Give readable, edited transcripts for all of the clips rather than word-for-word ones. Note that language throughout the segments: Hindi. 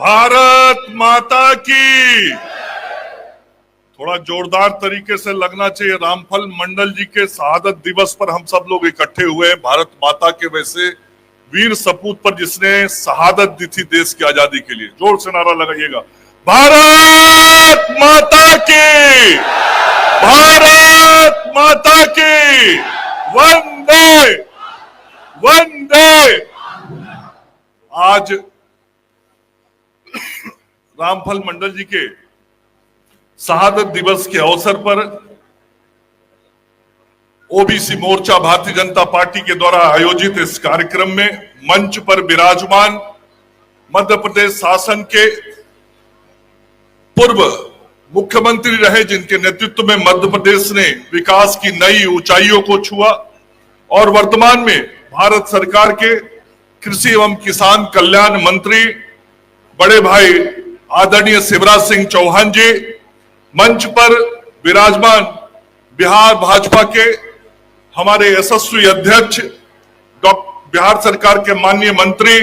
भारत माता की। थोड़ा जोरदार तरीके से लगना चाहिए। रामफल मंडल जी के शहादत दिवस पर हम सब लोग इकट्ठे हुए हैं। भारत माता के वैसे वीर सपूत पर जिसने शहादत दी थी देश की आजादी के लिए। जोर से नारा लगाइएगा, भारत माता की, भारत माता की, वंदे वंदे। आज रामफल मंडल जी के शहादत दिवस के अवसर पर ओबीसी मोर्चा भारतीय जनता पार्टी के द्वारा आयोजित इस कार्यक्रम में मंच पर विराजमान मध्य प्रदेश शासन के पूर्व मुख्यमंत्री रहे, जिनके नेतृत्व में मध्य प्रदेश ने विकास की नई ऊंचाइयों को छुआ, और वर्तमान में भारत सरकार के कृषि एवं किसान कल्याण मंत्री बड़े भाई आदरणीय शिवराज सिंह चौहान जी, मंच पर विराजमान बिहार भाजपा के हमारे यशस्वी अध्यक्ष बिहार सरकार के माननीय मंत्री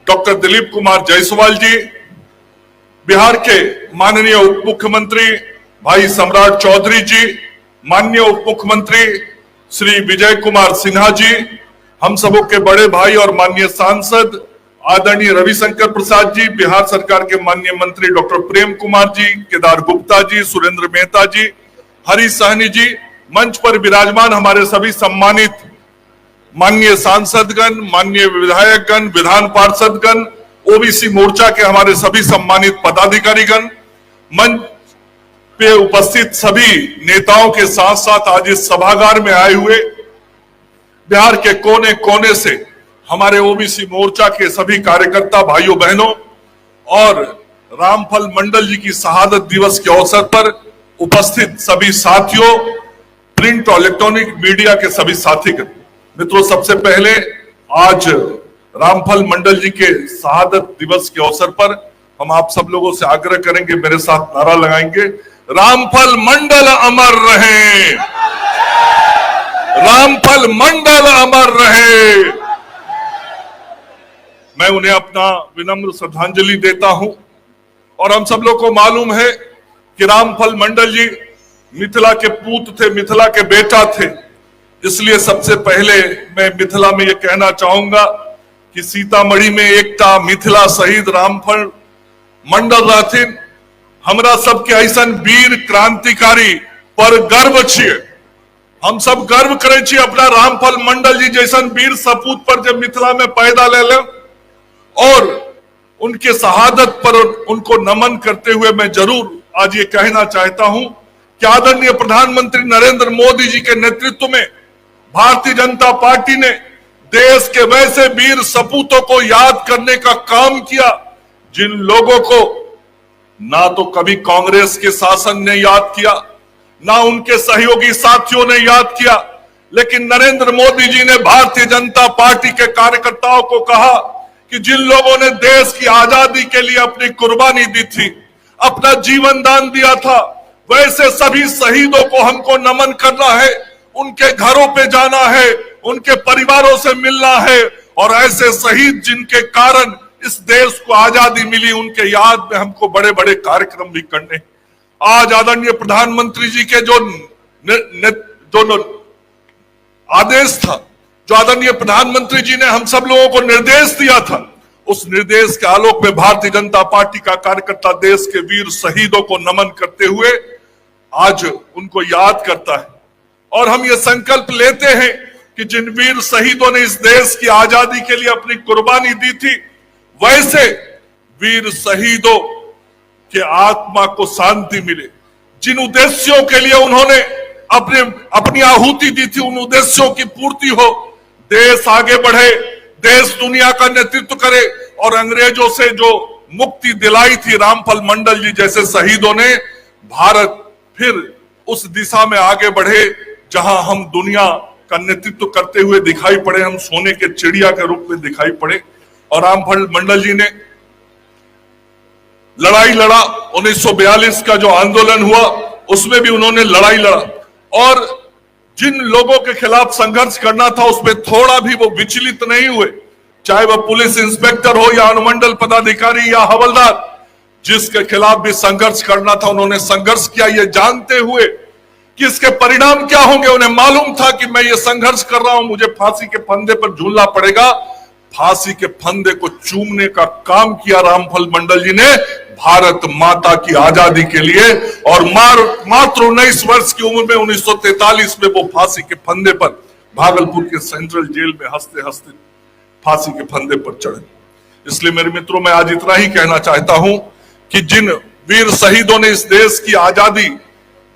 डॉक्टर दिलीप कुमार जायसवाल जी, बिहार के माननीय उप मुख्यमंत्री भाई सम्राट चौधरी जी, माननीय उप मुख्यमंत्री श्री विजय कुमार सिन्हा जी, हम सबों के बड़े भाई और माननीय सांसद आदरणीय रविशंकर प्रसाद जी, बिहार सरकार के माननीय मंत्री डॉक्टर प्रेम कुमार जी, केदार गुप्ता जी, सुरेंद्र मेहता जी, हरीश सहनी जी, मंच पर विराजमान हमारे सभी सम्मानित माननीय सांसदगण, माननीय विधायकगण, विधान पार्षदगण, ओबीसी मोर्चा के हमारे सभी सम्मानित पदाधिकारीगण, मंच पे उपस्थित सभी नेताओं के साथ साथ आज इस सभागार में आए हुए बिहार के कोने कोने से हमारे ओबीसी मोर्चा के सभी कार्यकर्ता भाइयों बहनों और रामफल मंडल जी की शहादत दिवस के अवसर पर उपस्थित सभी साथियों, प्रिंट और इलेक्ट्रॉनिक मीडिया के सभी साथी मित्रों, सबसे पहले आज रामफल मंडल जी के शहादत दिवस के अवसर पर हम आप सब लोगों से आग्रह करेंगे, मेरे साथ नारा लगाएंगे, रामफल मंडल अमर रहे, रामफल मंडल अमर रहे। मैं उन्हें अपना विनम्र श्रद्धांजलि देता हूं। और हम सब लोग को मालूम है कि रामफल मंडल जी मिथिला के पूत थे, मिथिला के बेटा थे। इसलिए सबसे पहले मैं मिथिला में ये कहना चाहूंगा कि सीतामढ़ी में एकटा मिथिला शहीद रामफल मंडल रहथिन। हमरा सबके ऐसन वीर क्रांतिकारी पर गर्व छिए। हम सब गर्व करे छी अपना रामफल मंडल जी जैसन वीर सपूत पर जब मिथिला में पैदा ले ले, और उनके शहादत पर उनको नमन करते हुए मैं जरूर आज ये कहना चाहता हूं कि आदरणीय प्रधानमंत्री नरेंद्र मोदी जी के नेतृत्व में भारतीय जनता पार्टी ने देश के वैसे वीर सपूतों को याद करने का काम किया जिन लोगों को ना तो कभी कांग्रेस के शासन ने याद किया, ना उनके सहयोगी साथियों ने याद किया, लेकिन नरेंद्र मोदी जी ने भारतीय जनता पार्टी के कार्यकर्ताओं को कहा कि जिन लोगों ने देश की आजादी के लिए अपनी कुर्बानी दी थी, अपना जीवन दान दिया था, वैसे सभी शहीदों को हमको नमन करना है, उनके घरों पे जाना है, उनके परिवारों से मिलना है, और ऐसे शहीद जिनके कारण इस देश को आजादी मिली, उनके याद में हमको बड़े बड़े कार्यक्रम भी करने। आज आदरणीय प्रधानमंत्री जी के जो आदेश था, जो आदरणीय प्रधानमंत्री जी ने हम सब लोगों को निर्देश दिया था, उस निर्देश के आलोक में भारतीय जनता पार्टी का कार्यकर्ता देश के वीर शहीदों को नमन करते हुए आज उनको याद करता है। और हम ये संकल्प लेते हैं कि जिन वीर शहीदों ने इस देश की आजादी के लिए अपनी कुर्बानी दी थी, वैसे वीर शहीदों के आत्मा को शांति मिले। जिन उद्देश्यों के लिए उन्होंने अपनी आहुति दी थी, उन उद्देश्यों की पूर्ति हो, देश आगे बढ़े, देश दुनिया का नेतृत्व करे, और अंग्रेजों से जो मुक्ति दिलाई थी रामफल मंडल जी जैसे शहीदों ने, भारत फिर उस दिशा में आगे बढ़े जहां हम दुनिया का नेतृत्व करते हुए दिखाई पड़े, हम सोने के चिड़िया के रूप में दिखाई पड़े। और रामफल मंडल जी ने लड़ाई लड़ा। 1942 का जो आंदोलन हुआ उसमें भी उन्होंने लड़ाई लड़ा, और जिन लोगों के खिलाफ संघर्ष करना था उसमें थोड़ा भी वो विचलित नहीं हुए। चाहे वह पुलिस इंस्पेक्टर हो या अनुमंडल पदाधिकारी या हवलदार, जिसके खिलाफ भी संघर्ष करना था उन्होंने संघर्ष किया, ये जानते हुए कि इसके परिणाम क्या होंगे। उन्हें मालूम था कि मैं ये संघर्ष कर रहा हूं, मुझे फांसी के फंदे पर झूलना पड़ेगा। फांसी के फंदे को चूमने का काम किया रामफल मंडल जी ने भारत माता की आजादी के लिए, और मात्र 19 वर्ष की उम्र में 1943 में वो फांसी के फंदे पर भागलपुर के सेंट्रल जेल में हंसते हंसते फांसी के फंदे पर चढ़े। इसलिए मेरे मित्रों, मैं आज इतना ही कहना चाहता हूं कि जिन वीर शहीदों ने इस देश की आजादी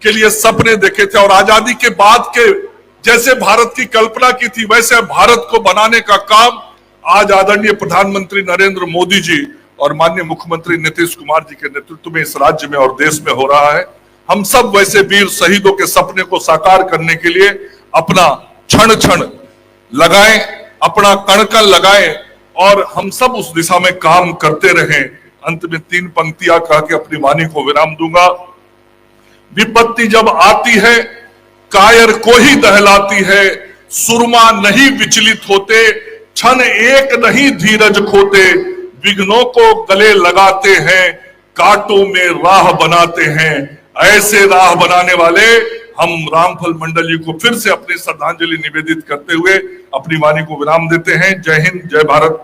के लिए सपने देखे थे और आजादी के बाद के जैसे भारत की कल्पना की थी वैसे भारत को बनाने का काम आज आदरणीय प्रधानमंत्री नरेंद्र मोदी जी और माननीय मुख्यमंत्री नीतीश कुमार जी के नेतृत्व में इस राज्य में और देश में हो रहा है। हम सब वैसे वीर शहीदों के सपने को साकार करने के लिए अपना क्षण क्षण लगाएं, अपना कण कण लगाएं और हम सब उस दिशा में काम करते रहें। अंत में 3 पंक्तियां कह के अपनी वाणी को विराम दूंगा। विपत्ति जब आती है कायर को ही दहलाती है, सुरमा नहीं विचलित होते, क्षण एक नहीं धीरज खोते, विघ्नों को गले लगाते हैं, कांटों में राह बनाते हैं। ऐसे राह बनाने वाले हम रामफल मंडल जी को फिर से अपनी श्रद्धांजलि निवेदित करते हुए अपनी वाणी को विराम देते हैं। जय हिंद, जय भारत।